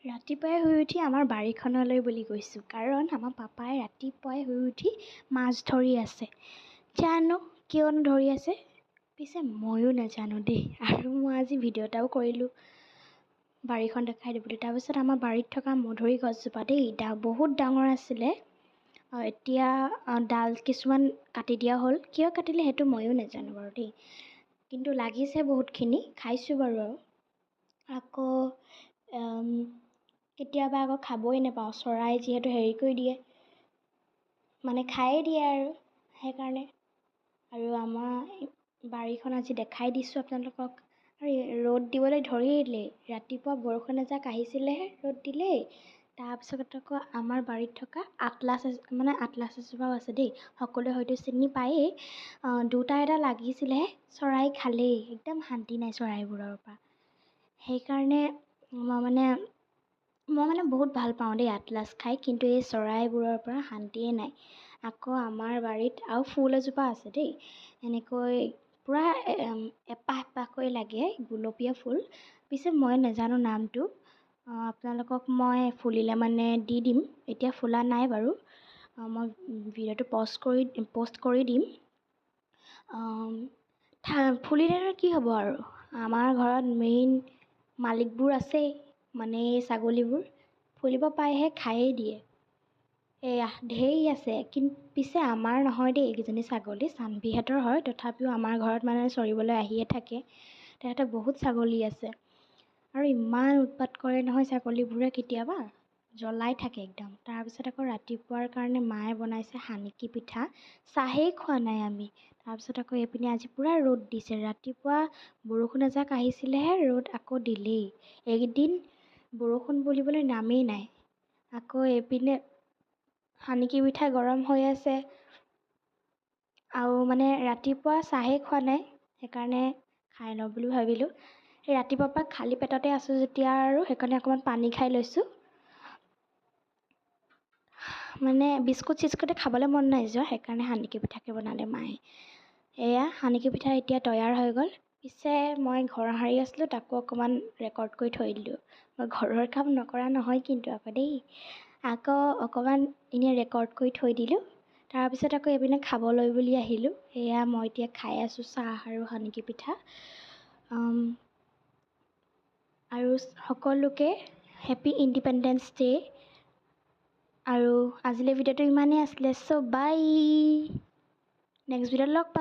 ৰাতিপুৱাই শুই উঠি আমাৰ বাৰীখনলৈ বুলি গৈছোঁ, কাৰণ আমাৰ পাপাই ৰাতিপুৱাই শুই উঠি মাছ ধৰি আছে। জানো কিয়নো ধৰি আছে, পিছে ময়ো নাজানো দেই। আৰু মই আজি ভিডিঅ' এটাও কৰিলোঁ বাৰীখন দেখাই দিবলৈ। তাৰপিছত আমাৰ বাৰীত থকা মধুৰি গছজোপা দেই বহুত ডাঙৰ আছিলে। এতিয়া ডাল কিছুমান কাটি দিয়া হ'ল। কিয় কাটিলে সেইটো ময়ো নাজানো বাৰু দেই, কিন্তু লাগিছে বহুতখিনি, খাইছোঁ বাৰু। আকৌ কেতিয়াবা আকৌ খাবই নাপাওঁ, চৰাই যিহেতু হেৰি কৰি দিয়ে, মানে খায়েই দিয়ে আৰু সেইকাৰণে। আৰু আমাৰ বাৰীখন আজি দেখাই দিছোঁ আপোনালোকক। আৰু ৰ'দ দিবলৈ ধৰিলেই, ৰাতিপুৱা বৰষুণ এজাক আহিছিলেহে ৰ'দ দিলেই। তাৰপিছত আকৌ আমাৰ বাৰীত থকা আটলাছ এজোপাও আছে দেই, সকলোৱে হয়তো চিনি পায়েই। দুটা এটা লাগিছিলেহে, চৰাই খালেই, একদম শান্তি নাই চৰাইবোৰৰ পৰা। সেইকাৰণে মই মানে বহুত ভাল পাওঁ দেই আটলাছ খাই, কিন্তু এই চৰাইবোৰৰ পৰা শান্তিয়ে নাই। আকৌ আমাৰ বাৰীত আৰু ফুল এজোপা আছে দেই, এনেকৈ পূৰা এপাহ এপাহকৈ লাগে, গুলপীয়া ফুল। পিছে মই নাজানো নামটো, আপোনালোকক মই ফুলিলে মানে দি দিম। এতিয়া ফুলা নাই বাৰু, মই ভিডিঅ'টো পষ্ট কৰি দিম। ফুলিলেনো কি হ'ব আৰু, আমাৰ ঘৰত মেইন মালিকবোৰ আছেই, মানে এই ছাগলীবোৰ। ফুলিব পাইহে খায়েই দিয়ে। এয়া ঢেৰ আছে, পিছে আমাৰ নহয় দেই, এইকেইজনী ছাগলী চানভিহঁতৰ হয়। তথাপিও আমাৰ ঘৰত মানে চৰিবলৈ আহিয়ে থাকে। তেহেঁতৰ বহুত ছাগলী আছে আৰু ইমান উৎপাত কৰে নহয় ছাগলীবোৰে, কেতিয়াবা জ্বলাই থাকে একদম। তাৰপিছত আকৌ ৰাতিপুৱাৰ কাৰণে মায়ে বনাইছে হানিকি পিঠা, চাহেই খোৱা নাই আমি। তাৰপিছত আকৌ এইপিনে আজি পূৰা ৰ'দ দিছে, ৰাতিপুৱা বৰষুণ এজাক আহিছিলেহে, ৰ'দ আকৌ দিলেই। এইকেইদিন বৰষুণ বুলিবলৈ নামেই নাই। আকৌ এইপিনে হানিকি পিঠা গৰম হৈ আছে, আৰু মানে ৰাতিপুৱা চাহেই খোৱা নাই, সেইকাৰণে খাই লওঁ বুলি ভাবিলোঁ। ৰাতিপুৱাৰ পৰা খালী পেটতে আছোঁ যেতিয়া আৰু সেইকাৰণে অকণমান পানী খাই লৈছোঁ। মানে বিস্কুট চিস্কুটে খাবলৈ মন নাই যোৱা, সেইকাৰণে হানিকি পিঠাকে বনালে মায়ে। এয়া হানিকি পিঠা এতিয়া তৈয়াৰ হৈ গ'ল। পিছে মই ঘৰ সাৰি আছিলোঁ, তাকো অকণমান ৰেকৰ্ড কৰি থৈ দিলোঁ। মই ঘৰৰ কাম নকৰা নহয় কিন্তু আকৌ দেই, আকৌ অকণমান এনেই ৰেকৰ্ড কৰি থৈ দিলোঁ। তাৰপিছত আকৌ এইপিনে খাবলৈ বুলি আহিলোঁ। এয়া মই এতিয়া খাই আছোঁ চাহ আৰু হানিকি পিঠা। আৰু সকলোকে হেপী ইণ্ডিপেণ্ডেঞ্চ ডে'। আৰু আজিলৈ ভিডিঅ'টো ইমানেই আছিলে, চ' বাই। নেক্সট ভিডিঅ'ত লগ পাম।